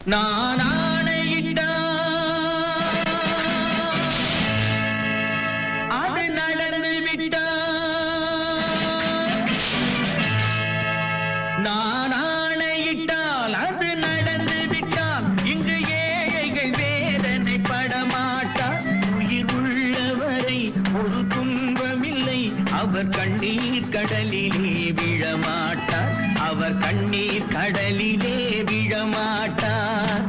நான் ஆணையிட்டா அது நடந்து விட்டா நான் ஆணையிட்டால் அது நடந்து விட்டால் இங்கு ஏழைகள் வேதனை படமாட்டார் உயிர் உள்ளவரை ஒரு துன்பமில்லை அவர் கண்ணீர் கடலிலே விழமாட்டார் அவர் கண்ணீர் கடலிலே விழமாட்டார்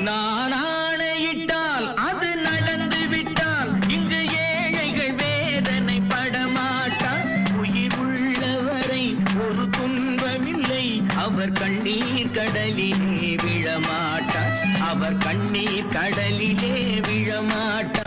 நான் ஆணையிட்டால் அது நடந்து விட்டால் இங்கு ஏழைகள் வேதனை படமாட்டார் உயிர் உள்ளவரை ஒரு துன்பமில்லை அவர் கண்ணீர் கடலிலே விழமாட்டார் அவர் கண்ணீர் கடலிலே விழமாட்டார்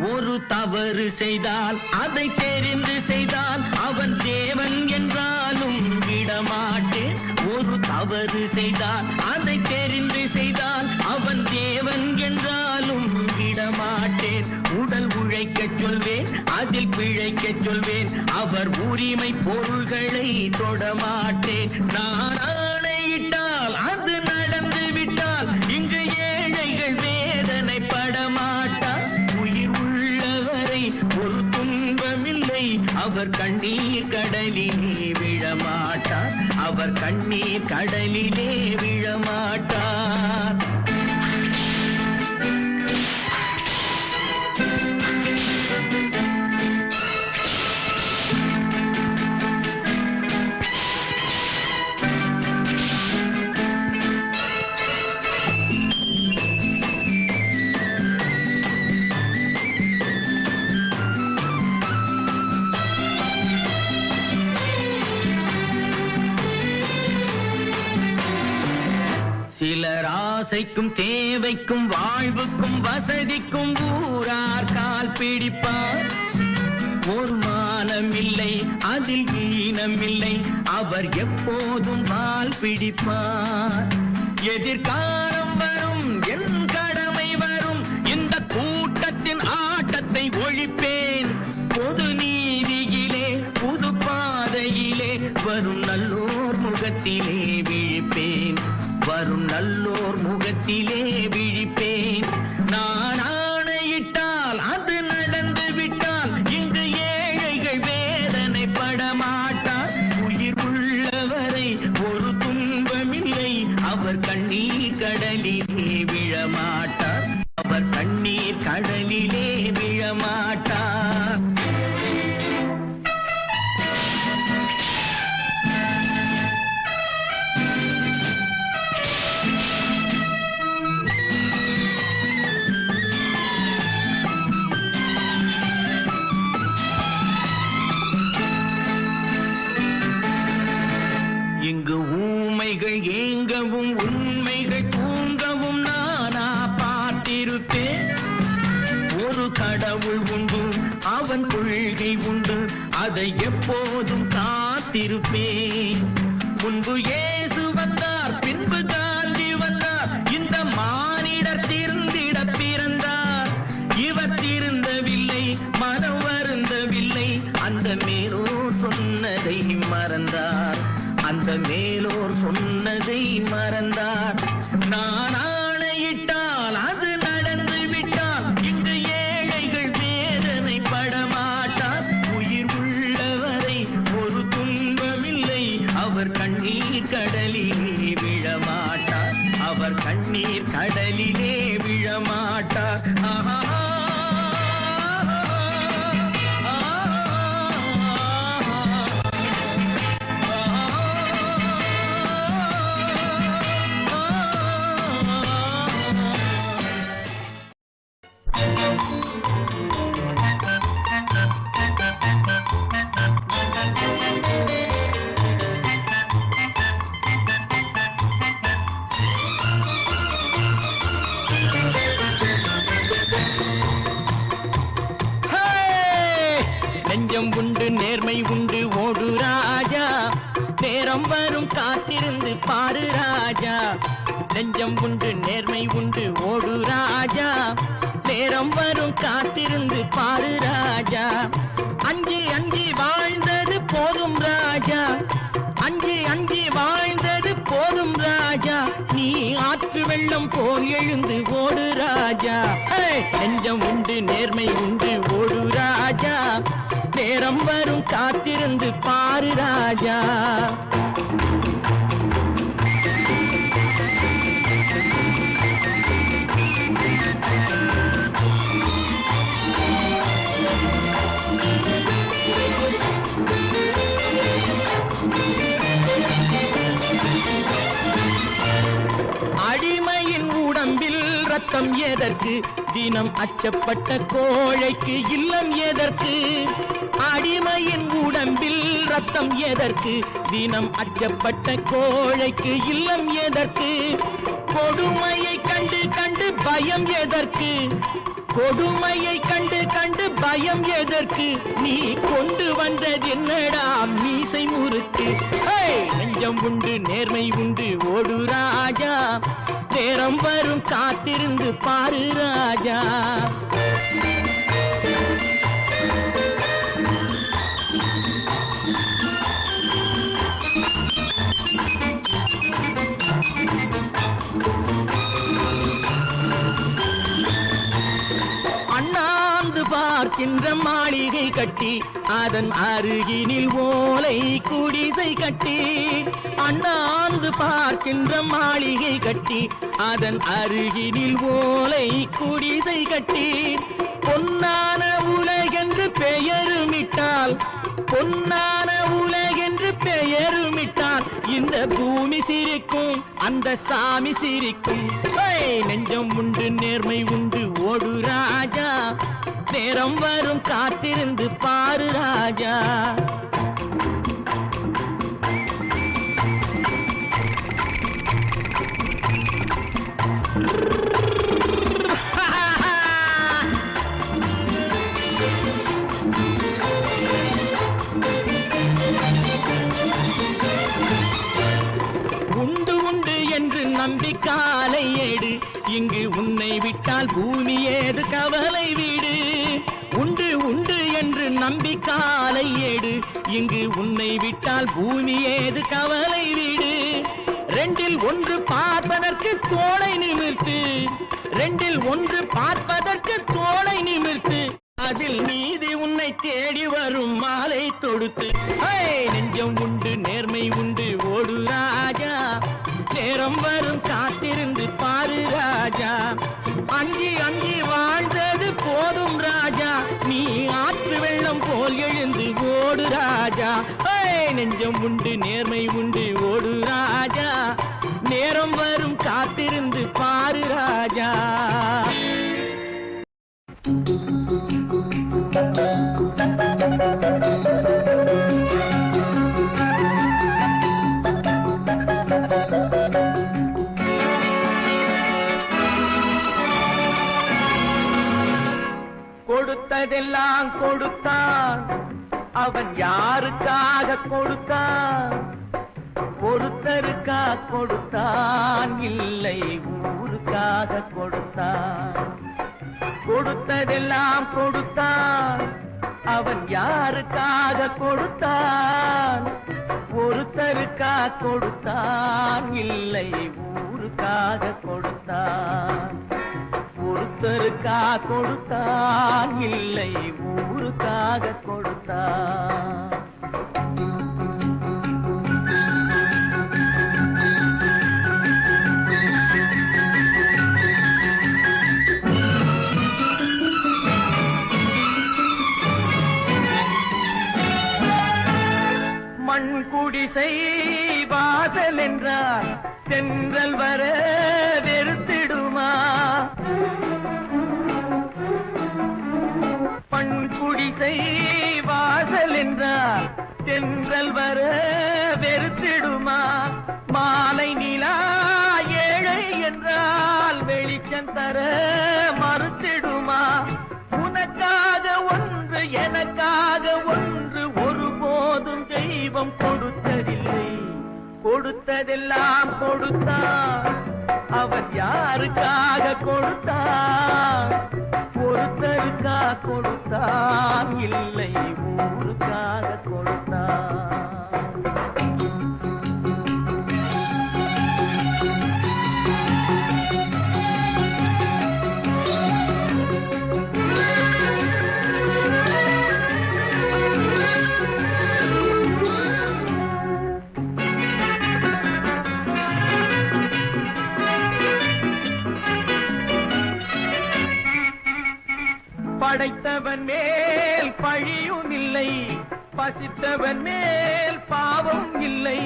ஒரு தவறு செய்தால் அதை தெரிந்து செய்தால் அவன் தேவன் என்றாலும் விடமாட்டேன் ஒரு தவறு செய்தால் அதை தெரிந்து செய்தால் அவன் தேவன் என்றாலும் விடமாட்டேன் உடல் உழைக்கச் சொல்வேன் அதில் பிழைக்கச் சொல்வேன் அவர் உரிமை பொருள்களை தொடமாட்டேன் நான் ஆணையிட்டால் அது நடந்து விட்டால் இங்கு ஏழைகள் வேதனை படமாட்டார் உயிர் உள்ளவரை ஒரு துன்பமில்லை அவர் கண்ணீர் கடலிலே விழமாட்டார் அவர் கண்ணீர் கடலிலே விழமாட்டார் சிலர் ஆசைக்கும் தேவைக்கும் வாழ்வுக்கும் வசதிக்கும் ஊரார் கால் பிடிப்பார் ஒரு மானம் இல்லை அதில் ஈனம் இல்லை அவர் எப்போதும் வால் பிடிப்பார் எதிர்காலம் வரும் என் கடமை வரும் இந்த கூட்டத்தின் ஆட்டத்தை ஒழிப்பேன் பொது நீதியிலே புது பாதையிலே வரும் நல்லோர் முகத்திலே விழிப்பேன் வரும் நல்லோர் முகத்திலே விழிப்பேன் நான் ஆணையிட்டால் அது நடந்து விட்டால் இங்கு ஏழைகள் வேதனை படமாட்டார் உயிர் உள்ளவரை ஒரு துன்பமில்லை அவர் கண்ணீர் கடலிலே விழமாட்டார் அவர் கண்ணீர் கடலிலே விழமாட்டார் இங்கு ஊமைகள் ஏங்கவும் உண்மைகள் தூங்கவும் நானா பார்த்திருப்பேன் ஒரு கடவுள் உண்டு அவன் கொள்கை உண்டு அதை எப்போதும் காத்திருப்பேன் முன்பு இயேசு வந்தார் பின்பு காந்தி வந்தார் இந்த மானிடர் திருந்திட பிறந்தார் இவர் திருந்தவில்லை மனம் வருந்தவில்லை அந்த மேலோர் சொன்னதை மறந்தார் அந்த மேலோர் சொன்னதை மறந்தார் நான் ஆணையிட்டால் அது நடந்து விட்டால் இங்கு ஏழைகள் வேதனை படமாட்டார் உயிர் உள்ளவரை ஒரு துன்பமில்லை அவர் கண்ணீர் கடலிலே விழமாட்டார் அவர் கண்ணீர் கடலிலே விழமாட்டார் ஆஹா நேர்மை உண்டு ஓடு ராஜா நேரம் வரும் காத்திருந்து பாரு ராஜா நெஞ்சம் உண்டு நேர்மை உண்டு ஓடு ராஜா, நேரம் வரும் காத்திருந்து பாரு ராஜா. அஞ்சி அஞ்சி வாழ்ந்தது போதும் ராஜா, அஞ்சி அஞ்சி வாழ்ந்தது போதும் ராஜா, நீ ஆற்று வெள்ளம் போல் எழுந்து ஓடு ராஜா. நெஞ்சம் உண்டு நேர்மை உண்டு ஓடு ராஜா, நேரம் வரும் காத்திருந்து பாரு ராஜா. அடிமையின் உடம்பில் ரத்தம் எதற்கு, தினம் அச்சப்பட்ட கோழைக்கு இல்லம் எதற்கு. அடிமையின் உடம்பில் ரத்தம் எதற்கு, தினம் அச்சப்பட்ட கோழைக்கு இல்லம் எதற்கு. கொடுமையை கண்டு கண்டு பயம் எதற்கு, கொடுமையை கண்டு கண்டு பயம் எதற்கு. நீ கொண்டு வந்தது என்னடா மீசை முறுக்கு. நெஞ்சம் உண்டு நேர்மை உண்டு ஓடு ராஜா, நேரம் வரும் காத்திருந்து பாரு ராஜா. அண்ணாந்து பார்க்கின்ற மாளிகை கட்டி, அதன் அருகினில் ஓலை குடிசை கட்டி. அண்ணாந்து பார்க்கின்ற மாளிகை கட்டி, அதன் அருகினில் ஓலை குடிசை கட்டி. பொன்னான உலகென்று பெயருமிட்டால், பொன்னான உலகென்று பெயருமிட்டால், இந்த பூமி சிரிக்கும் அந்த சாமி சிரிக்கும். நெஞ்சம் உண்டு நேர்மை உண்டு ஓடு ராஜா, நேரம் வரும் காத்திருந்து பாரு ராஜா. உண்டு உண்டு என்று நம்பி காலை ஏடு, இங்கு உன்னை விட்டால் பூமி ஏது கவலை வீடு. உண்டு உண்டு என்று நம்பி காலை ஏடு, இங்கு உன்னை விட்டால் பூமி ஏது கவலை வீடு. ரெண்டில் ஒன்று பார்ப்பதற்கு தோளை நிமிர்த்து, ரெண்டில் ஒன்று பார்ப்பதற்கு தோளை நிமிர்த்து, அதில் நீதி உன்னை தேடி வரும் மாலை தொடுத்து. நெஞ்சம் உண்டு நேர்மை உண்டு ஓடு ராஜா, நேரம் வரும் காத்திருந்து பாரு ராஜா. அஞ்சி அஞ்சி வாழ்ந்தது போதும் ராஜா, நீ ஆற்று வெள்ளம் போல் எழுந்து ஓடு ராஜா. நெஞ்சம் உண்டு நேர்மை உண்டு ஓடு ராஜா, நேரம் வரும் காத்திருந்து பாரு ராஜா. கொடுத்ததெல்லாம் கொடுத்தான், அவன் யாருக்காக கொடுத்தான். ஒருத்தருக்கா கொடுத்தான், இல்லை ஊருக்காக கொடுத்தான். கொடுத்ததெல்லாம் கொடுத்தான், அவன் யாருக்காக கொடுத்தான். ஒருத்தருக்கா கொடுத்தான், இல்லை ஊருக்காக கொடுத்தான். ஒருத்தருக்கா கொடுத்தான், இல்லை ஊருக்காக கொடுத்தான். மண் குடிசை வாசல் என்றால் தென்றல் வர வெறுத்திடுமா. மண் குடிசை வாசல் என்றால் தென்றல் வர வெறுத்திடுமா. மாலை நிலா ஏழை என்றால் வெளிச்சம் தர மறுத்திடுமா. உனக்காக ஒன்று எனக்காக ஒன்று ஒருபோதும் தெய்வம் கொடுத்ததில்லை. கொடுத்ததெல்லாம் கொடுத்தான், அவன் யாருக்காக கொடுத்தான்? ஒருத்தருக்கா கொடுத்தான், இல்லை ஊருக்காக கொடுத்தான். படைத்தவன் மேல் பழியும் இல்லை, பசித்தவன் மேல் பாவம் இல்லை.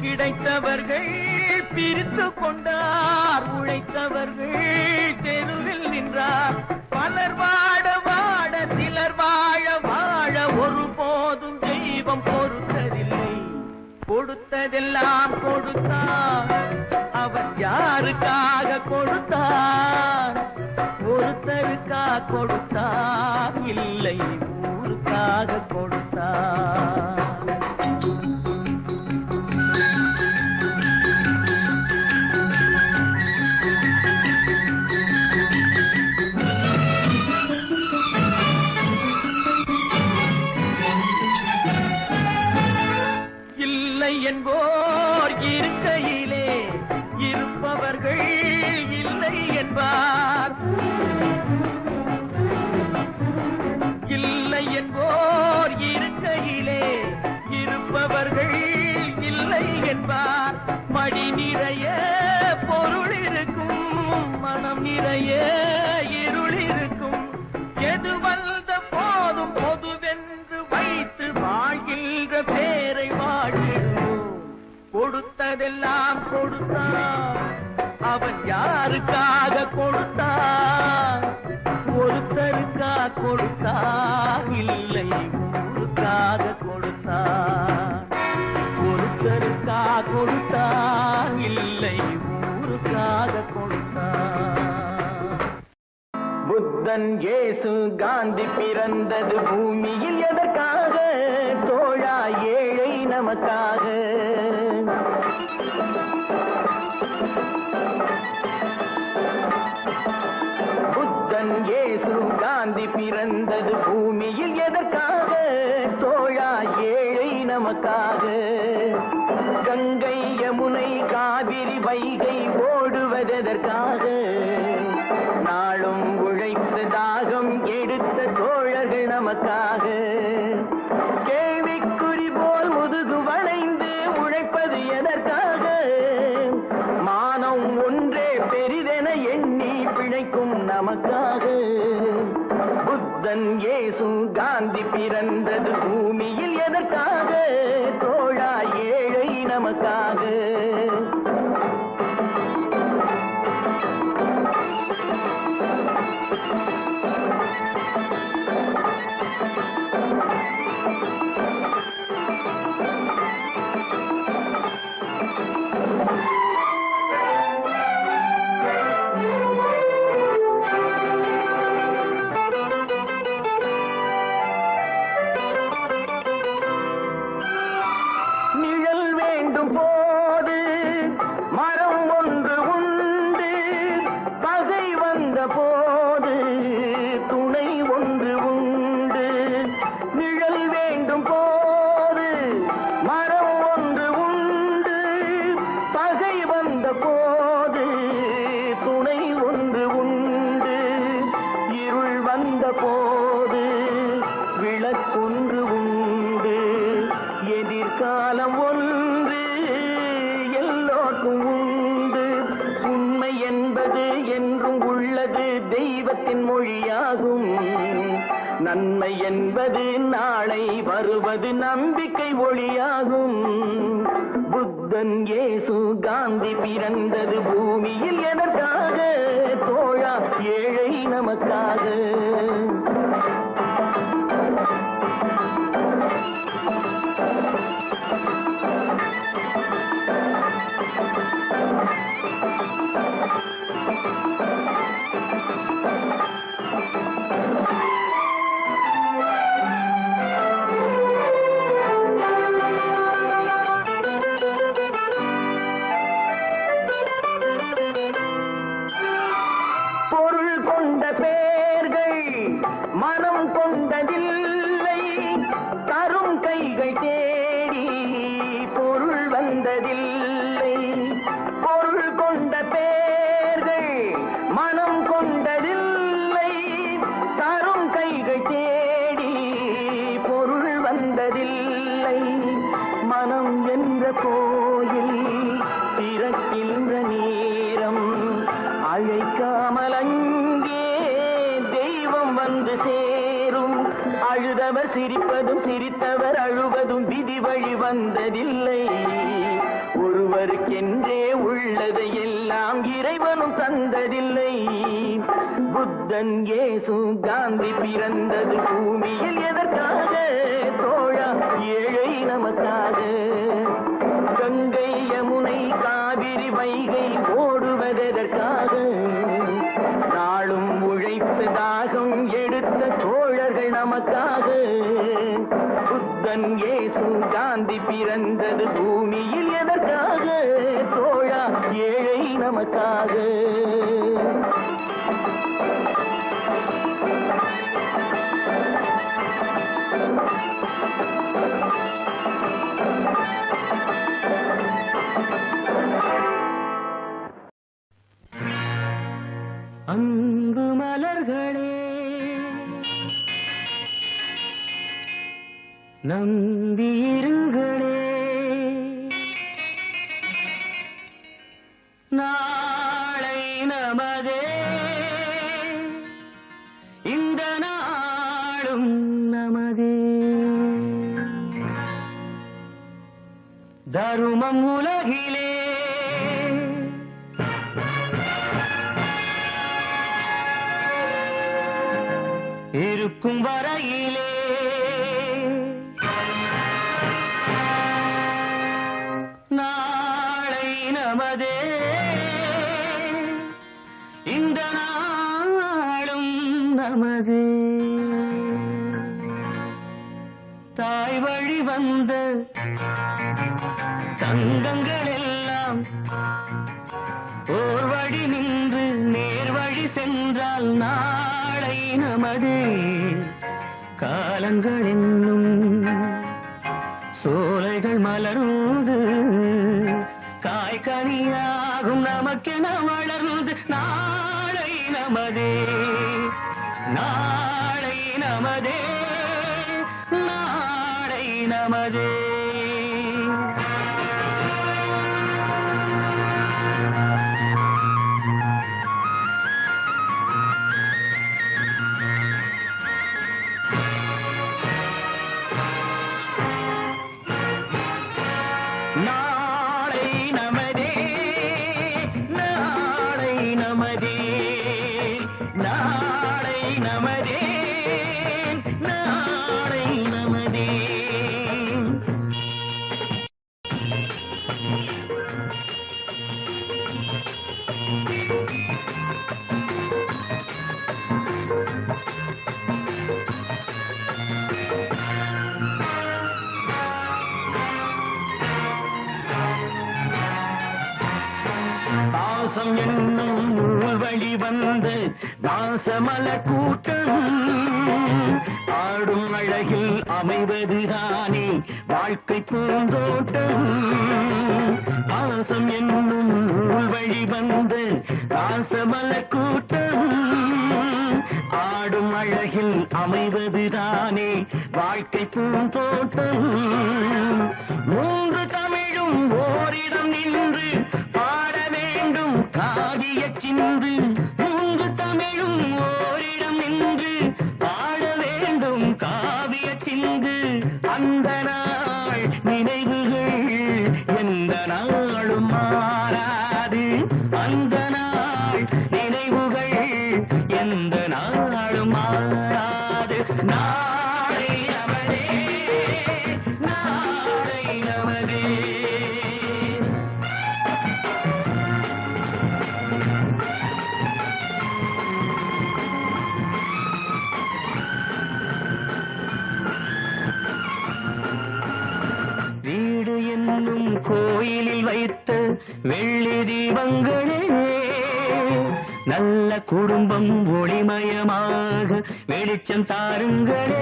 கிடைத்தவர்கள் பிரித்து கொண்டார், உழைத்தவர்கள் தெருவில் நின்றார். பலர் வாட வாட சிலர் வாழ வாழ ஒருபோதும் தெய்வம் பொறுத்ததில்லை. கொடுத்ததெல்லாம் கொடுத்தான், அவன் யாருக்காக கொடுத்தான்? ஒருத்தருக்கா கொடுத்தான், இல்லை ஊருக்காக கொடுத்தான். இல்லை என்போர் இருக்கையிலே இருப்பவர்கள் இல்லை என்பார். இல்லை என்போர் இருக்கையிலே இருப்பவர்கள் இல்லை என்பார். மடி நிறைய பொருள் இருக்கும், மனம் நிறைய இருள் இருக்கும். எது வந்த போதும் பொதுவென்று வைத்து வாழ்கின்ற பேரை வாழ்கிறோம். கொடுத்ததெல்லாம் கொடுத்தான், அவன் யாருக்காக கொடுத்தான்? ஒருத்தருக்கா கொடுத்தான், இல்லை ஊருக்காக கொடுத்தான். ஒருத்தருக்கா கொடுத்தான், இல்லை ஊருக்காக கொடுத்தான். புத்தன் இயேசு காந்தி பிறந்தது பூமியில் எதற்காக? தோழா ஏழை நமக்காக. இயேசு காந்தி பிறந்தது பூமியில் எதற்காக? தோழா ஏழை நமக்காக. கங்கை யமுனை காவிரி வைகை ஓடுவதற்காக? நாளும் உழைத்த தாகம் எடுத்த தோழர்கள் நமக்காக. கேள்விக்குறி போல் முதுகு வளைந்து உழைப்பது எதற்காக? மானம் ஒன்றே பெரிதென எண்ணி பிழைக்கும் நமக்காக. புத்தன் இயேசு காந்தி பிறந்தது பூமியில் எதற்காக? தோழா ஏழை நமக்காக. போது மரம் ஒன்று உண்டு, பகை வந்த போது துணை ஒன்று உண்டு. நிழல் வேண்டும் போது மரம் ஒன்று உண்டு, பகை வந்த போது துணை ஒன்று உண்டு. இருள் வந்த போது விளக்கொன்று உண்டு. எதிர்காலம் ஒன்று எல்லோருக்கும் உண்டு. உண்மை என்பது என்றும் உள்ளது, தெய்வத்தின் மொழியாகும். நன்மை என்பது நாளை வருவது, நம்பிக்கை ஒளியாகும். புத்தன் இயேசு காந்தி பிறந்தது பூமியில் எதற்காக? தோழா ஏழை நமக்காக. கொண்ட பேர்கள் மனம் கொண்டதில்லை தரும் கைகள் தேடி பொருள் வந்ததில்லை பொருள் கொண்ட பேர்கள் மனம் கொண்டதில்லை தரும் கைகள் தேடி பொருள் வந்ததில்லை மனம் என்ற கோயில் திறக்கின்ற நேரம் அழைக்காமல் அங்கே தெய்வம் வந்து சேரும் அழுதவர் சிரிப்பதும் சிரித்தவர் அழுவதும் விதி வழி வந்ததில்லை ஒருவருக்கென்றே உள்ளதை எல்லாம் இறைவனும் தந்ததில்லை புத்தன் இயேசு காந்தி பிறந்தது பூமியில் எதற்காக தோழா ஏழை நமக்காக கங்கை யமுனை காவிரி வைகை ஓடுவதற்காக நாளும் உழைத்து தாகம் எடுத்த தோழர்கள் நமக்காக புத்தன் இயேசு காந்தி பிறந்தது பூமியில் எதற்காக தோழா ஏழை நமக்காக அன்பு மலர்களே நம்பியிருங்களே நாளை நமதே இந்த நாளும் நமதே தருமம் உலகிலே இருக்கும் வரையிலே நாளை நமதே இந்த நாளும் நமதே தாய் வழி வந்த தங்கங்கள் எல்லாம் ஓர் வழி நின்று நேர் வழி சென்றால் நாளை நமது காலங்கள் என்னும் சோலைகள் மலர்ந்து காய்கனியாகும் நமக்கென வளர்ந்து நாளை நமதே நாளை நமதே நாளை நமதே பாசம் என்னும் வழி வந்த வாசமல கூட்டம் ஆடும் அழகில் அமைவதுதானே வாழ்க்கை பூந்தோட்டம் பாசம் என்னும் வழி வந்த வாசமல கூட்டம் ஆடும் அழகில் அமைவதுதானே வாழ்க்கை பூந்தோட்டம் மூன்று தமிழும் ஓரிடம் நின்று பாட வேண்டும் காதிய சிந்து மூன்று தமிழும் ஓரிடம் நின்று பாட வேண்டும் காவிய சிந்து அந்த நாள் நினைவுகள் எந்த நாளும் மாறாது அந்த நாள் நினைவுகள் எந்த நாளும் மாறாது நாளை நமதே நாளை நமதே வீடு என்னும் கோயிலில் வைத்த வெள்ளி தீபங்களே நல்ல குடும்பம் ஒளிமயமாக வெளிச்சம் தாருங்களே.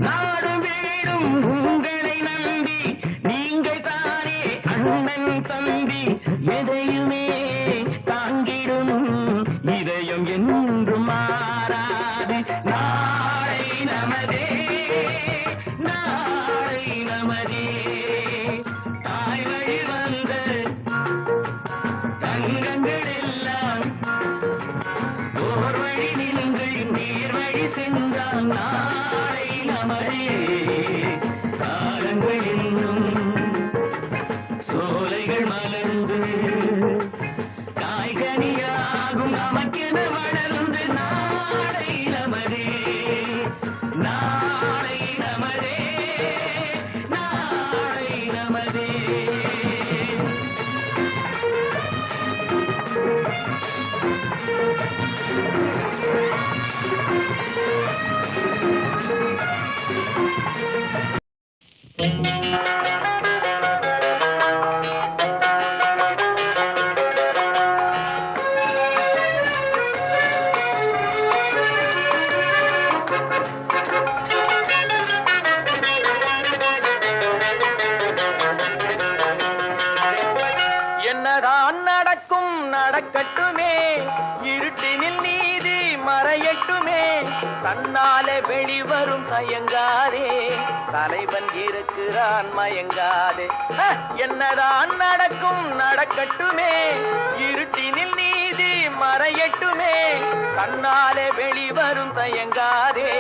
நாடும் வீடும் உங்களை நம்பி நீங்கள் தானே அண்ணன் தம்பி. எதையுமே தாங்கிடும் இதயம் என்றும் மாறாது. நாளை நமதே, நாளை நமதே. தாய் வழி வந்த தங்கங்கள் எல்லாம் ஓர் வழி நின்று நீர் வழி சென்றால் நாளை நமதே. காலங்கள் இன்னும் சோலைகள் மலர்ந்து காய்கனியாகும் நமக்கென வளர்ந்து நாளை நமதே, நாளை நமதே, நாளை நமதே. என்னதான் நடக்கும் நடக்கட்டுமே, இருட்டினில் நீதி மறையட்டுமே. தன்னாலே வெளிவரும் தயங்காதே, தலைவன் இருக்கிறான் மயங்காதே. என்னதான் நடக்கும் நடக்கட்டுமே, இருட்டினில் நீதி மறையட்டுமே. தன்னாலே வெளிவரும் தயங்காதே,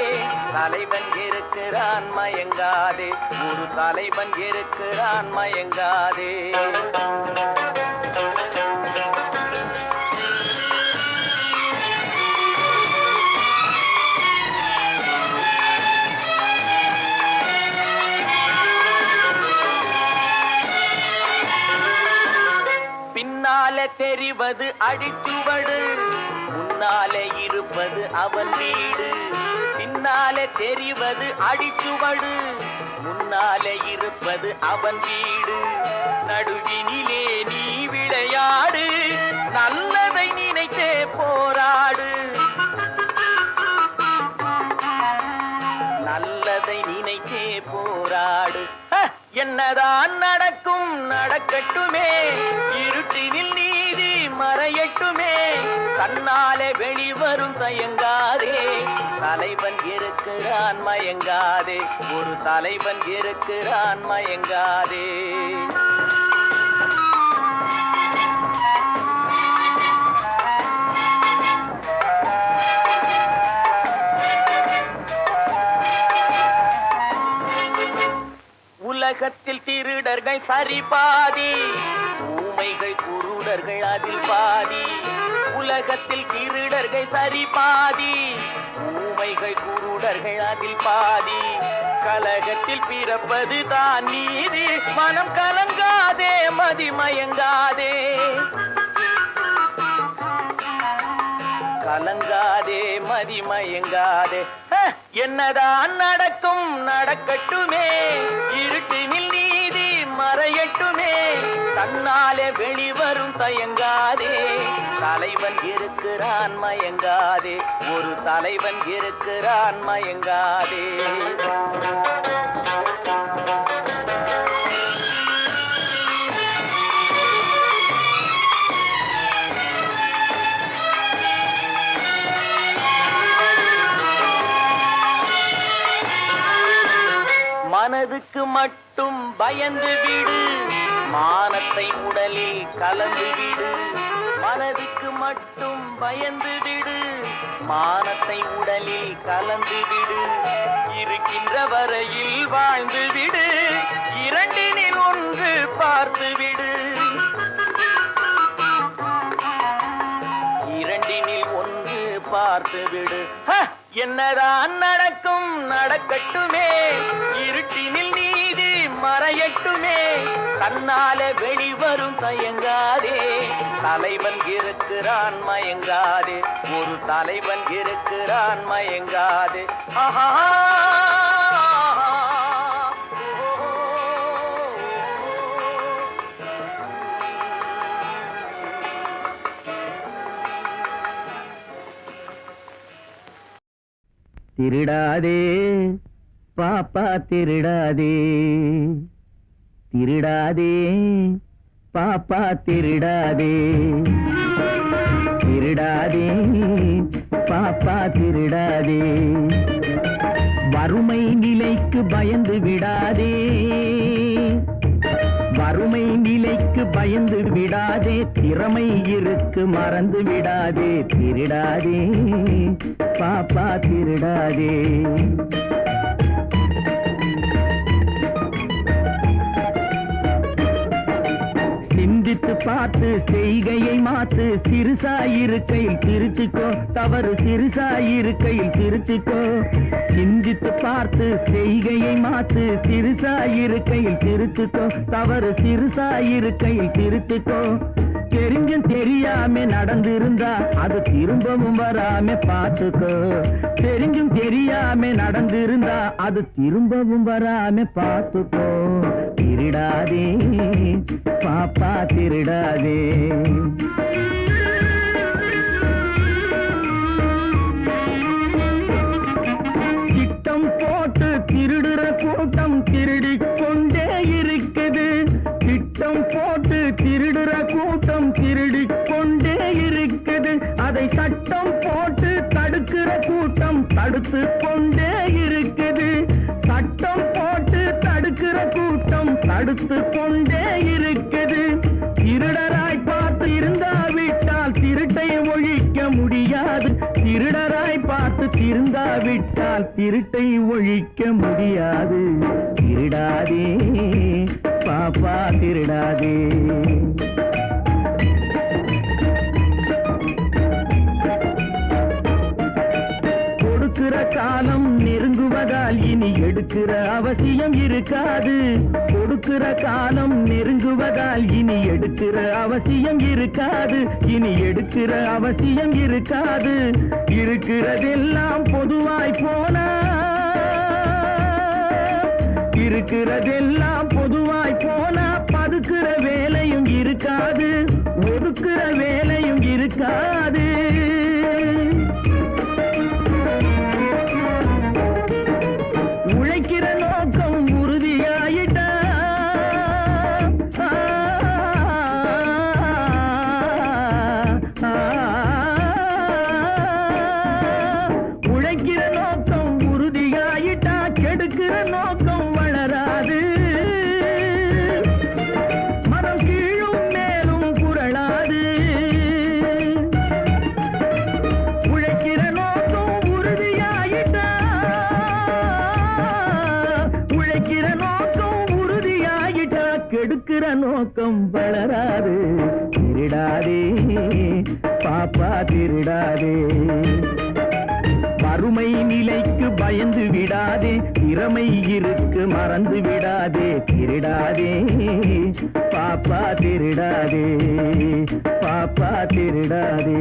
தலைவன் இருக்கிறான் மயங்காதே. ஒரு தலைவன் இருக்கிறான் மயங்காதே. பின்னாலே தெரிவது அடிச்சுவடு, முன்னாலே இருப்பது அவன் வீடு. பின்னாலே தெரிவது அடிச்சுவடு, முன்னாலே இருப்பது அவன் வீடு. நடுவினிலே நீ விளையாடு, நல்லதை நினைத்தே போராடு. நல்லதை நினைத்தே போராடு. என்னதான் நடக்கும் நடக்கட்டுமே, இருட்டினில் நீதி மறையட்டுமே. தன்னாலே வெளிவரும் தயங்காதே, தலைவன் இருக்கிறான் மயங்காதே. ஒரு தலைவன் இருக்கிறான் மயங்காதே. உலகத்தில் திருடர்கள் சரி பாதி, ஊமைகள் குருடர்கள் அதில் பாதி. உலகத்தில் திருடர்கள் சரி பாதி, ஊமைகள் குருடர்கள் அதில் பாதி. கலகத்தில் பிறப்பது தான் நீதி, மனம் கலங்காதே மதிமயங்காதே. கலங்காதே மதிமயங்காதே. என்னதான் நடக்கும் நடக்கட்டுமே, இருட்டினில் நீதி மறையட்டுமே. தன்னாலே வெளிவரும் தயங்காதே, தலைவன் இருக்கிறான் மயங்காதே. ஒரு தலைவன் இருக்கிறான் மயங்காதே. மனதுக்கு மட்டும் பயந்து விடு, மானத்தை உடலில் கலந்து விடு. மனதுக்கு மட்டும் பயந்து விடு, மானத்தை உடலில் கலந்து விடு. இருக்கின்ற வரையில் வாழ்ந்து விடு, இரண்டினில் ஒன்று பார்த்து விடு. இரண்டினில் ஒன்று பார்த்து விடு. என்னதான் நடக்கும் நடக்கட்டுமே, இருட்டினில் நீதி மறையட்டுமே. தன்னாலே வெளிவரும் தயங்காதே, தலைவன் இருக்கிறான் மயங்காதே. ஒரு தலைவன் இருக்கிறான் மயங்காதே. ஆஹா திருடாதே பாப்பா திருடாதே, திருடாதே பாப்பா திருடாதே, திருடாதே பாப்பா திருடாதே. வறுமை நிலைக்கு பயந்து விடாதே, வறுமை நிலைக்கு பயந்து விடாதே, திறமை இருக்கு மறந்து விடாதே, திருடாதே பாப்பா திருடாதே. சிந்தித்து பார்த்து செய்கையை மாத்து, சிறுசாயிருக்கையில் திருச்சிக்கோ, தவறு சிறுசாயிருக்கையில் திருச்சிக்கோ. சிந்தித்து பார்த்து செய்கையை மாத்து, சிறுசாயிருக்கையில் திருச்சிக்கோ, தவறு சிறுசாயிருக்கையில் திருச்சிக்கோ. தெரிஞ்சும் தெரியாம நடந்திருந்தா அது திரும்பவும் வராம பார்த்துக்கோ, தெரிஞ்சும் தெரியாம நடந்திருந்தா அது திரும்பவும் வராம பார்த்துக்கோ. திருடாதே பாப்பா திருடாதே. திட்டம் போட்டு திருடுற கூட்டம் திருடிக் கொண்டே இருக்குது, திட்டம் போட்டு திருடுற கூட்டம் திருடிக் கொண்டே இருக்குது, அதை சட்டம் போட்டு தடுக்கிற கூட்டம் தடுத்து கொண்டே இருக்குது, சட்டம் போட்டு தடுக்கிற கூட்டம் தடுத்து கொண்டே இருக்குது. திருடராய் பார்த்து இருந்தாவிட்டால் திருட்டை ஒழிக்க முடியாது, திருடராய் பார்த்து திருந்தாவிட்டால் திருட்டை ஒழிக்க முடியாது. திருடாதே பாப்பா திருடாதே. கொடுக்கிற காலம் நெருங்குவதால் இனி எடுக்கிற அவசியம் இருக்காது, கொடுக்கிற காலம் நெருங்குவதால் இனி எடுக்கிற அவசியம் இருக்காது, இனி எடுக்கிற அவசியம் இருக்காது. இருக்கிறதெல்லாம் பொதுவாய் போனா, இருக்கிறதெல்லாம் பொதுவாய் போனா பதுக்கிற வேலையும் இருக்காது, ஒதுக்கிற வேலையும் இருக்காது. உழைக்கிற நோக்கம் உறுதியாயிட்டா, உழைக்கிற நோக்கம் உறுதியாயிட்டா கெடுக்கிற நோக்கம் வளராது. மனம் கீழும் மேலும் புரளாது, உழைக்கிற நோக்கம் உறுதியாயிட்டா, உழைக்கிற நோக்கம் உறுதியாயிட்டா கெடுக்கிற நோக்கம் வளராது. திருடாதே பாப்பா திருடாதே. வறுமை நிலைக்கு பயந்து விடாதே, திறமை இருக்கு மறந்து விடாதே, திருடாதே பாப்பா திருடாதே, பாப்பா திருடாதே.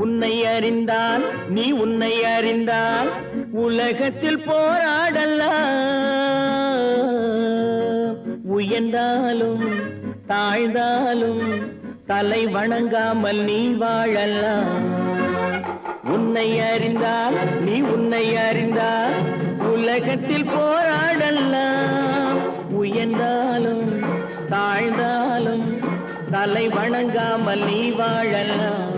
உன்னை அறிந்தால் நீ உன்னை அறிந்தால் உலகத்தில் போராடலாம், உயர்ந்தாலும் தாழ்ந்தாலும் தலை வணங்காமல் நீ வாழலாம். உன்னை அறிந்தால் நீ உன்னை அறிந்தால் உலகத்தில் போராடலாம், உயர்ந்தாலும் தாழ்ந்தாலும் தலை வணங்காமல் நீ வாழலாம்.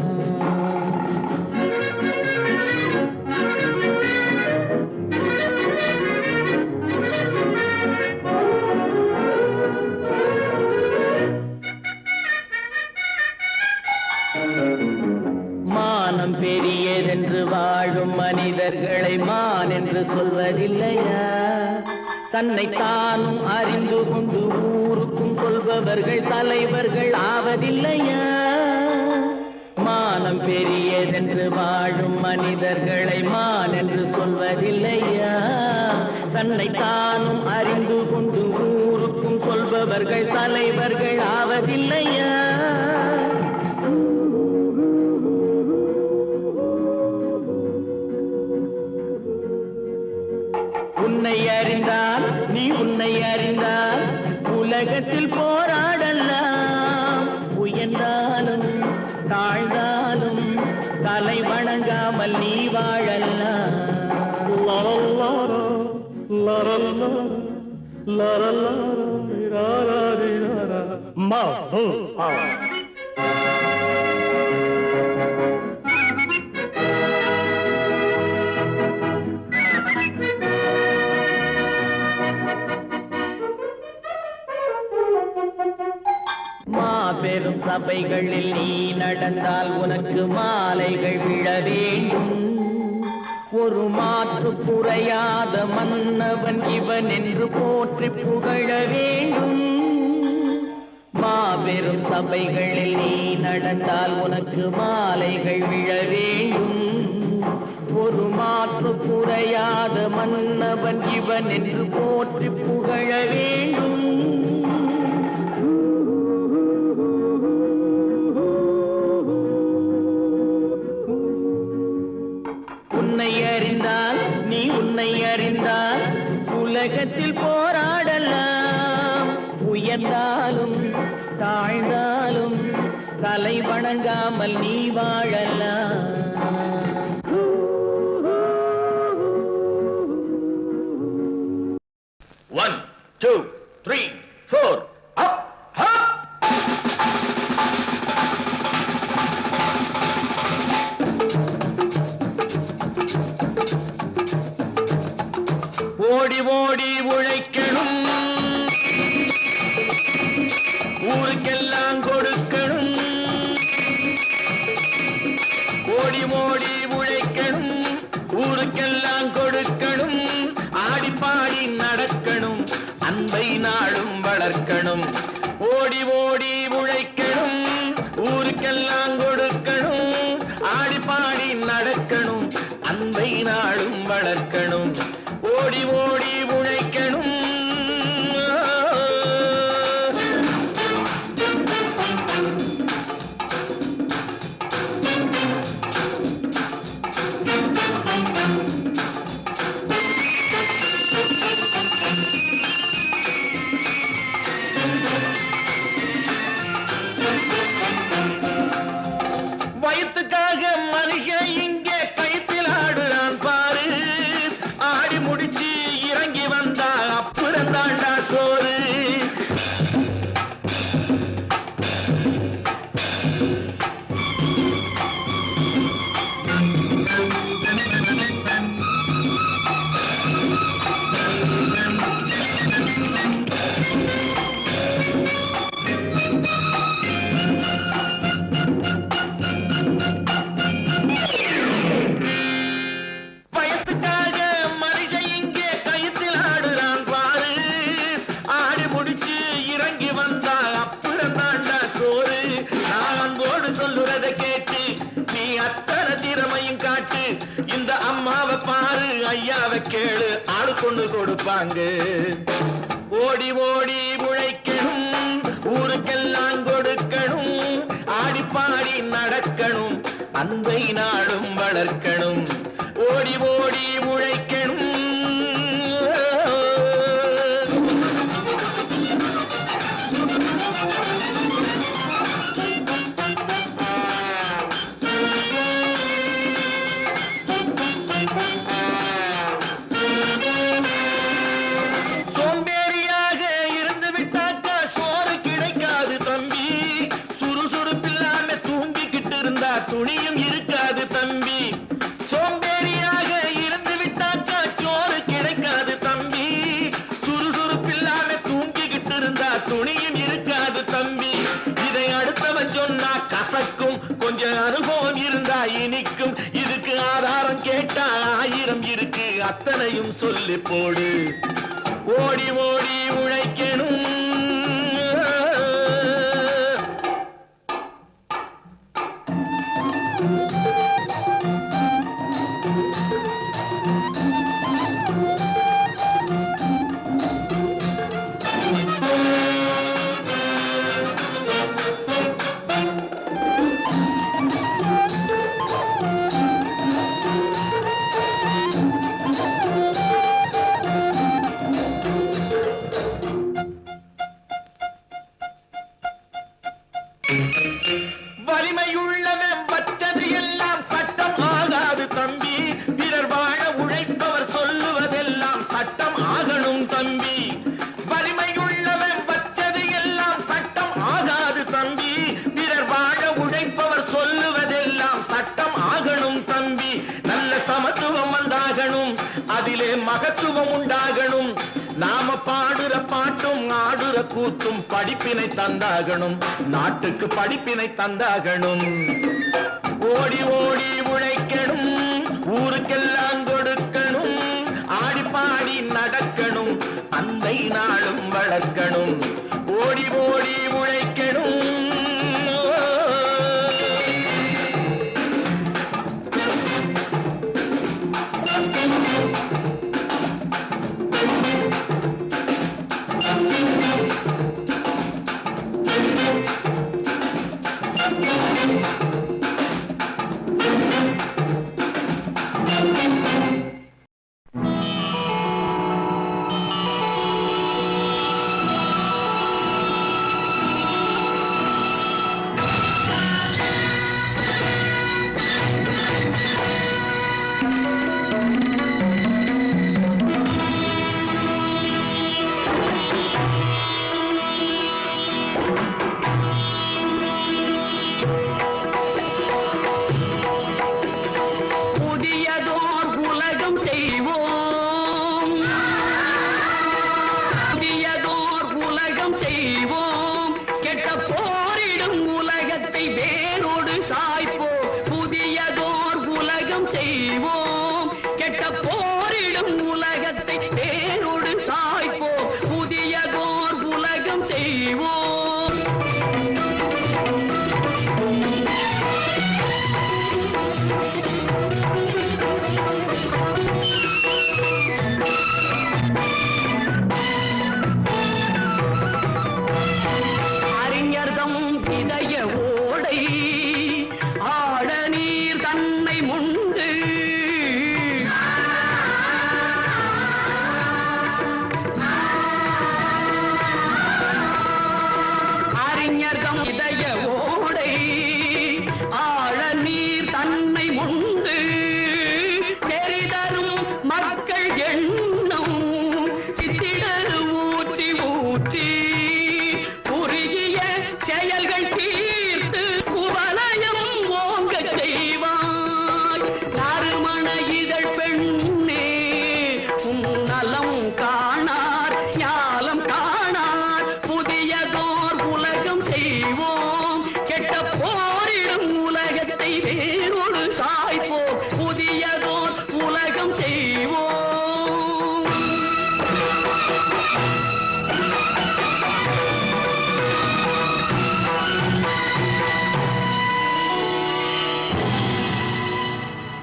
மானம் பெரியதென்று வாழும் மனிதர்களை மான் என்று சொல்வதில்லையா, தன்னை தானும் அறிந்து கொண்டு ஊருக்கும் சொல்பவர்கள் தலைவர்கள் ஆவதில்லையா. மானம் பெரியதென்று வாழும் மனிதர்களை மான் என்று சொல்வதில்லையா, தன்னை தானும் அறிந்து கொண்டு ஊருக்கும் சொல்பவர்கள் தலைவர்கள் ஆவதில்லையா. உலகத்தில் போராடலாம் உயர்ந்தாலும் தாழ்ந்தாலும் தலை வணங்காமல் நீ வாழலாம் மாபெரும் சபைகளில் நீ நடந்தால் உனக்கு மாலைகள் விழ வேண்டும் ஒரு மாற்று குறையாத மன்னவன் இவன் என்று போற்றி புகழ வேண்டும் மாபெரும் சபைகளில் நீ நடந்தால் உனக்கு மாலைகள் விழ வேண்டும் ஒரு மாற்று குறையாத மன்னவன் இவன் என்று போற்றி புகழ வேண்டும் உன்னை அறிந்தால் நீ உன்னை அறிந்தால் உலகத்தில் போராடலாம் உயர்ந்தாலும் தாழ்ந்தாலும் தலை வணங்காமல் நீ வாழலாம் 1 2 3 4 up up ஓடி ஓடி உழைக்கணும் ஊருக்கெல்லாம் கொடுக்கணும் ஓடி ஓடி உழைக்கணும் ஊருக்கெல்லாம் கொடுக்கணும் ஆடி பாடி நடக்கணும் அன்பை நாளும் வளர்க்கணும் ஓடி ஓடி உழைக்கணும் ஊருக்கெல்லாம் கொடுக்கணும் ஆடி பாடி நடக்கணும் அன்பை நாளும் வளர்க்கணும் ஓடி ஓடி உழைக்கணும் வயிற்றுக்காக மனுஷன் இங்கே கைத்தில் ஆடுறான் பாரு ஆடி முடிச்சு இறங்கி வந்தா அப்புறம் தாண்டா சோறு இந்த அம்மாவை பாரு ஐயாவை கேளு ஆளு கொண்டு கொடுப்பாங்க ஓடி ஓடி உழைக்கணும் ஊருக்கெல்லாம் கொடுக்கணும் ஆடி பாடி நடக்கணும் அன்பை நாளும் வளர்க்கணும் ஓடி ஓடி உழைக்கணும் துணியும் இருக்காது தம்பி சோம்பேறியாக இருந்து விட்டாக்கா சோறு கிடைக்காது தம்பி சுறுசுறுப்பில்லாம தூங்கிக்கிட்டு இருந்தா துணியும் இருக்காது தம்பி இதை அடுத்தவன் சொன்னா கசக்கும் கொஞ்சம் அனுபவம் இருந்தா இனிக்கும் இதுக்கு ஆதாரம் கேட்டா 1000 இருக்கு அத்தனையும் சொல்லி போடு ஓடி ஓடி உழைக்கணும் வலிமையுள்ளவன் வச்சது எல்லாம் சட்டம் ஆகாது தம்பி. பிறர் வாழ உழைப்பவர் சொல்லுவதெல்லாம் சட்டம் ஆகணும் தம்பி. வலிமையுள்ளவன் வச்சது எல்லாம் சட்டம் ஆகாது தம்பி. பிறர் வாழ உழைப்பவர் சொல்லுவதெல்லாம் சட்டம் ஆகணும் தம்பி. நல்ல சமத்துவம் வந்தாகணும், அதிலே மகத்துவம் உண்டாகணும். நாம பாடுற பாட்டும் ஆடுற கூத்தும் படிப்பினை தந்தாகணும், நாட்டுக்கு படிப்பினை தந்தாகணும். ஓடி ஓடி உழைக்கணும், ஊருக்கெல்லாம் கொடுக்கணும். ஆடி பாடி நடக்கணும், அந்தை நாளும் வளர்க்கணும். ஓடி ஓடி உழைக்கணும்.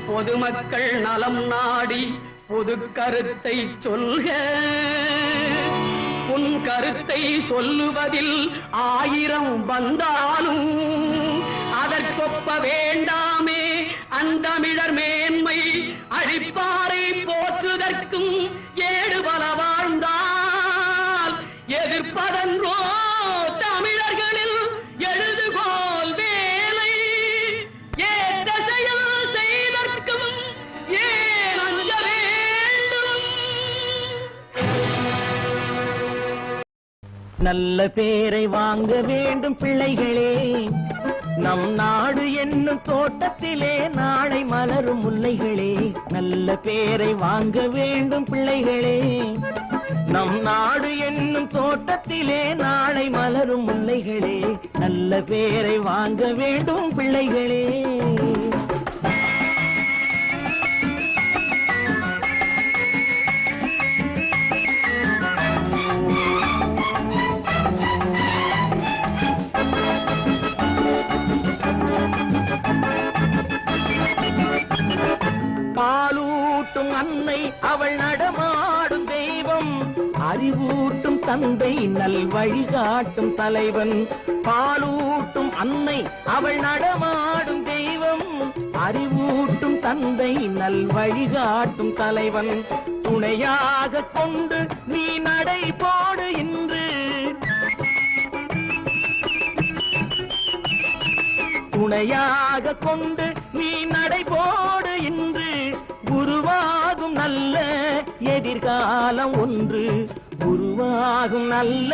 பொதுமக்கள் நலம் நாடி பொது கருத்தை சொல்க. உன் கருத்தை சொல்லுவதில் 1000 வந்தாலும் அதற்கொப்ப வேண்டாமே அந்தமிழர் மேன்மை. அழிப்பாரை போற்றுதற்கும் ஏடு பல வாழ்ந்தால் எதிர்ப்பதன்றோ தமிழர்களில் எழுதுகோல் வேலை. ஏற்ற செயல் செய்தற்கும் ஏன் அஞ்ச வேண்டும்? நல்ல பேரை வாங்க வேண்டும் பிள்ளைகளே, நம் நாடு என்னும் தோட்டத்திலே நாளை மலரும் முல்லைகளே. நல்ல பேரை வாங்க வேண்டும் பிள்ளைகளே, நம் நாடு என்னும் தோட்டத்திலே நாளை மலரும் முல்லைகளே. நல்ல பேரை வாங்க வேண்டும் பிள்ளைகளே. பாலூட்டும் அன்னை அவள் நடமாடும் தெய்வம், அறிவூட்டும் தந்தை நல் வழிகாட்டும் தலைவன். பாலூட்டும் அன்னை அவள் நடமாடும் தெய்வம், அறிவூட்டும் தந்தை நல் வழிகாட்டும் தலைவன். துணையாக கொண்டு நீ நடை போடு இன்று, துணையாக கொண்டு நீ நடைபோடு இன்று உருவாகும் நல்ல எதிர்காலம் ஒன்று உருவாகும் நல்ல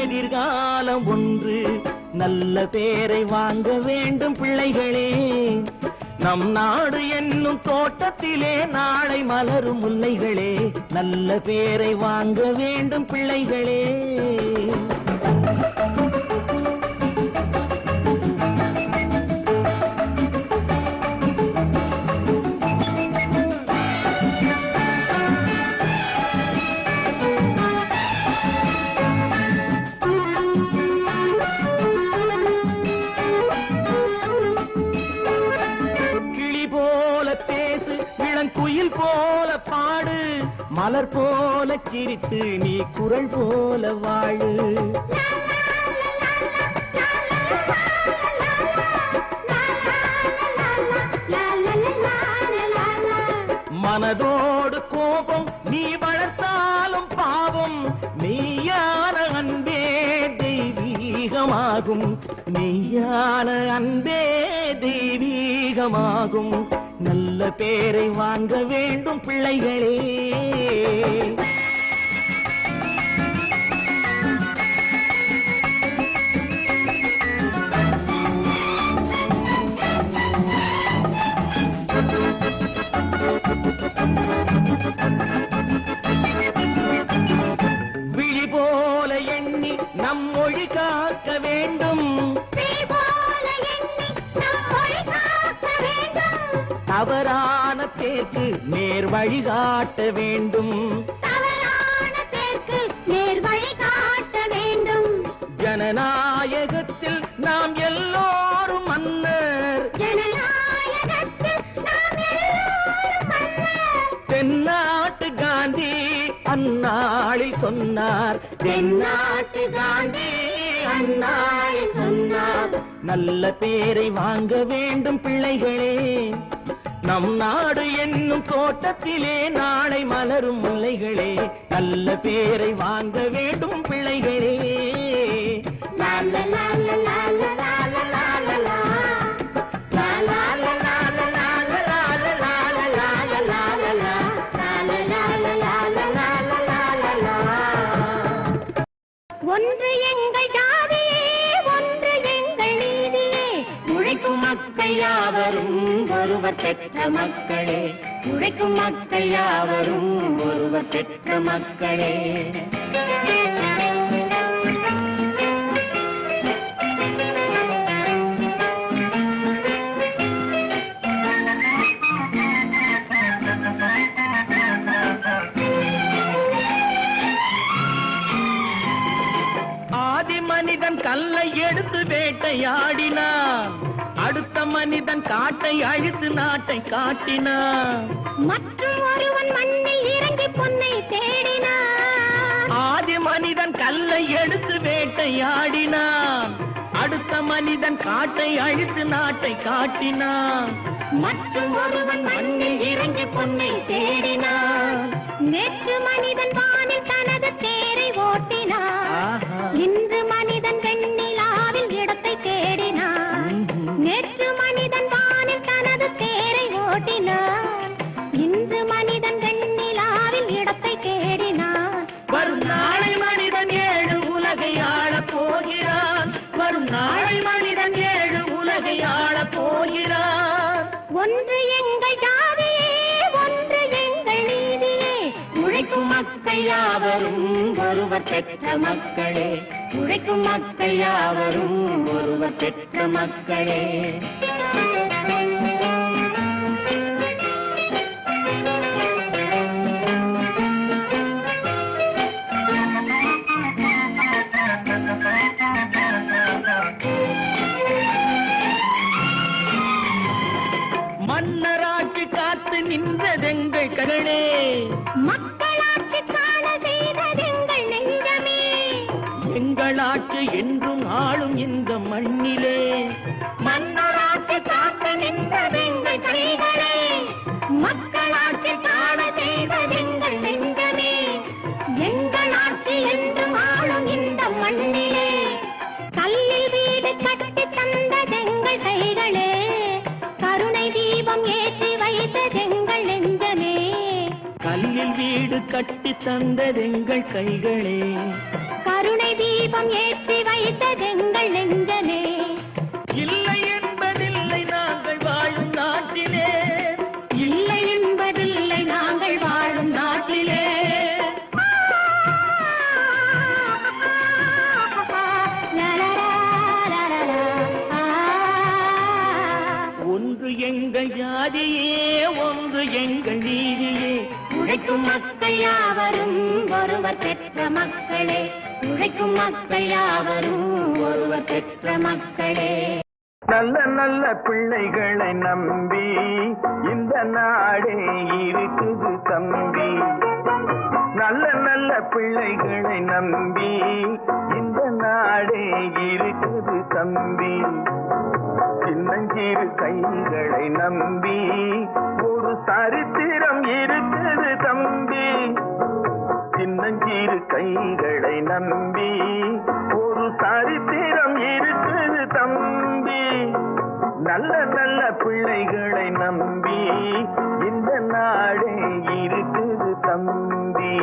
எதிர்காலம் ஒன்று நல்ல பேரை வாங்க வேண்டும் பிள்ளைகளே நம் நாடு என்னும் தோட்டத்திலே நாளை மலரும் முல்லைகளே நல்ல பேரை வாங்க வேண்டும் பிள்ளைகளே குயில் போல பாடு மலர் போல சிரித்து நீ குரல் போல வாழு மனதோடு கோபம் நீ வளர்த்தாலும் பாவம் மெய்யான அன்பே தெய்வீகமாகும் மெய்யான அன்பே தெய்வீகமாகும் நல்ல பேரை வாங்க வேண்டும் பிள்ளைகளே விழி போல எண்ணி நம் மொழி காக்க வேண்டும் தவறான பேருக்கு நேர் வழிகாட்ட வேண்டும் ஜனநாயகத்தில் நாம் எல்லோரும் மன்னர் தென்னாட்டு காந்தி அந்நாளில் சொன்னார் தென்னாட்டு காந்தி அந்நாளில் சொன்னார் நல்ல பேரை வாங்க வேண்டும் பிள்ளைகளே நம் நாடு என்னும் தோட்டத்திலே நாளை மலரும் முல்லைகளே நல்ல பேரை வாங்க வேண்டும் பிள்ளைகளே ஒன்று எங்கள் ஜாதியே ஒன்று எங்கள் நீதியே உழைக்கும் மக்கள் யாவரும் ஒருவர் பெற்ற மக்களே உழைக்கும் மக்கள் யாவரும் ஒருவர் பெற்ற மக்களே மனிதன் கல்லை எடுத்து வேட்டையாடினான் அடுத்த மனிதன் காட்டை அழித்து நாட்டை காட்டினான் மற்றும் ஒருவன் மண்ணில் இறங்கி பொன்னை தேடினான் ஆதி மனிதன் கல்லை எடுத்து வேட்டையாடினான் அடுத்த மனிதன் காட்டை அழித்து நாட்டை காட்டினான் மற்றும் ஒருவன் மண்ணில் இறங்கி பொன்னை தேடினான் நேற்று மனிதன் வானில் தனது தேரை ஓட்டினான் இன்று மனிதன் வெண்ணிலாவில் இடத்தை தேடினான் நேற்று மனிதன் வானில் தனது தேரை ஓட்டினான் இன்று மனிதன் வெண்ணிலாவில் இடத்தை தேடினான் வரும் நாளை மனிதன் 7 உலகை ஆளப் போகிறான் வரும் நாளை மனிதன் 7 உலகை ஆளப் போகிறான் ஒன்று எங்கள் ஜாதியே ஒன்று எங்கள் நீதியே உழைக்கும் மக்கள் யாவரும் ஒருவர் பெற்ற மக்களே உழைக்கும் மக்கள் யாவரும் ஒருவர் பெற்ற மக்களே மன்னராட்சி காத்து நின்றதெங்கள் கரணே மக்களாட்சி காண செய்ததெங்கள் நெஞ்சமே எங்களாட்சி என்றும் ஆளும் இந்த மண்ணிலே மன்னராட்சி காத்து நின்றதெங்கள் கைகளே மக்களாட்சி காண செய்ததெங்கள் நெஞ்சமே எங்கள் ஆட்சி என்றும் ஆளும் இந்த மண்ணிலே கல்லில் வீடு கட்டி தந்ததெங்கள் கை கட்டி தந்ததெங்கள் கைகளே, கருணை தீபம் ஏற்றி வைத்ததெங்கள் நெஞ்சமே. இல்லை என்பதில்லை நாங்கள் வாழும் நாட்டிலே, இல்லை என்பதில்லை நாங்கள் வாழும் நாட்டிலே. ஒன்று எங்கள் ஜாதியே, ஒன்று எங்கள் நீதியே. உழைக்கும் மக்கள் யாவரும் ஒருவர் பெற்ற மக்களே, உழைக்கும் மக்கள் யாவரும் ஒருவர் பெற்ற மக்களே. நல்ல நல்ல பிள்ளைகளை நம்பி இந்த நாடே இருக்குது தம்பி. நல்ல நல்ல பிள்ளைகளை நம்பி இந்த நாடே இருக்குது தம்பி. சின்னஞ்சிறு கைகளை நம்பி ஒரு சரித்திரம் இருக்குது தம்பி. சின்னஞ்சிறு கைகளை நம்பி ஒரு சரித்திரம் இருக்குது தம்பி. நல்ல நல்ல பிள்ளைகளை நம்பி இந்த நாடே இருக்குது தம்பி.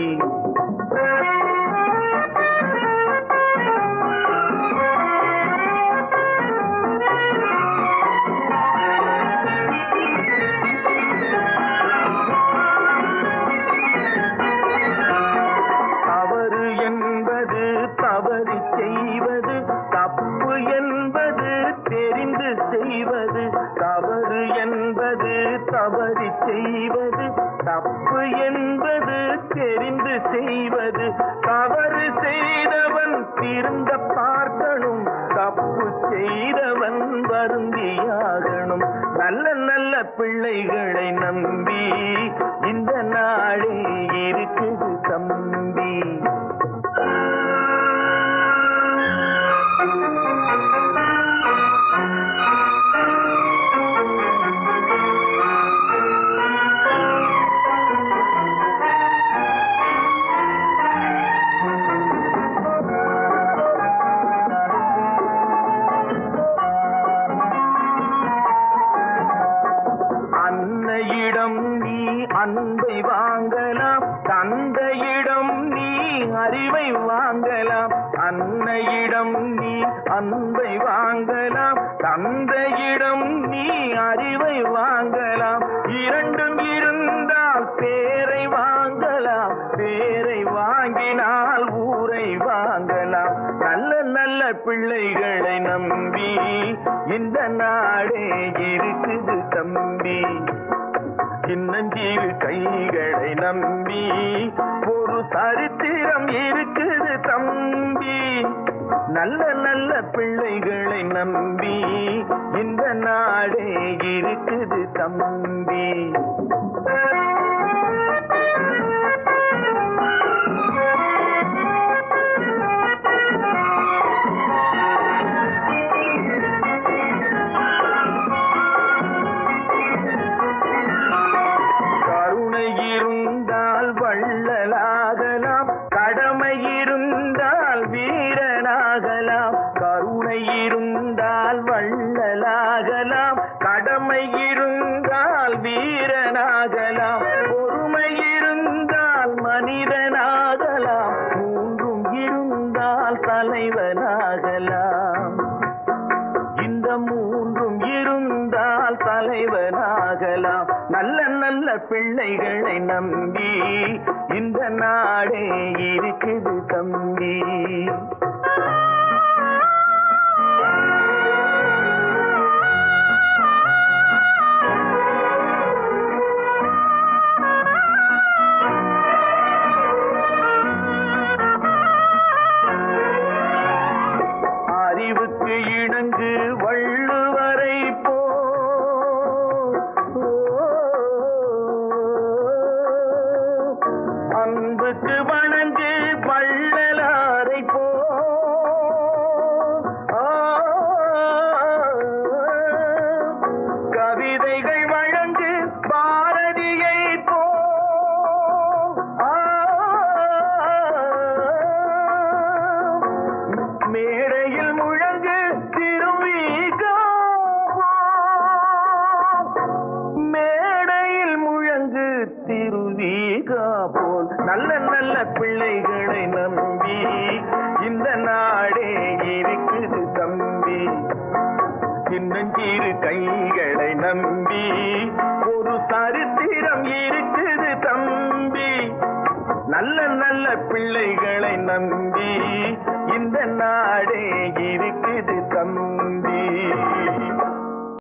தவறு என்பது தவறி செய்வது, தப்பு என்பது தெரிந்து செய்வது. தவறு என்பது தவறி செய்வது, தப்பு என்பது தெரிந்து செய்வது. தவறு செய்தவன் திருந்த பார்க்கணும், தப்பு செய்தவன் வருந்தியாகணும். நல்ல நல்ல பிள்ளைகளை நம்பி இந்த நாடே இருக்குது தம்பி. அன்னையிடம் நீ அன்பை வாங்கலாம், தந்தையிடம் நீ அறிவை வாங்கலாம். அன்னையிடம் நீ அன்பை வாங்கலாம், தந்தையிடம் நீ அறிவை வாங்கலாம். இரண்டும் இருந்தால் பேரை வாங்கலாம், பேரை வாங்கினால் ஊரை வாங்கலாம். நல்ல நல்ல பிள்ளைகளை நம்பி இந்த நாடே இருக்குது தம்பி. சின்னஞ்சிறு கைகளை நம்பி ஒரு சரித்திரம் இருக்குது தம்பி. நல்ல நல்ல பிள்ளைகளை நம்பி இந்த நாடே இருக்குது தம்பி. கருணை இருந்தால் வள்ளலாகலாம், கடமை இருந்தால் வீரனாகலாம். கருணை இருந்தால் வள்ளலாகலாம், கடமை இருந்தால் வீரனாகலாம். பொறுமை இருந்தால் மனிதனாகலாம், மூன்றும் இருந்தால் தலைவனாகலாம். இந்த மூன்றும் இருந்தால் தலைவனாகலாம். நல்ல நல்ல பிள்ளைகளை நம்பி இந்த நாடே இருக்குது தம்பி. அறிவுக்கு இணங்கு வள்ளுவரை போ, அன்புக்கு வணங்கு வள்ளலாரை போ. கவிதைகள் வழங்கு பாரதியை போ. மேடையில் முழங்கு திருவிக நல்ல நல்ல பிள்ளைகளை நம்பி இந்த நாடே இருக்குது தம்பி. சின்னஞ்சிறு கைகளை நம்பி ஒரு சரித்திரம் இருக்குது தம்பி. நல்ல நல்ல பிள்ளைகளை நம்பி இந்த நாடே இருக்குது தம்பி.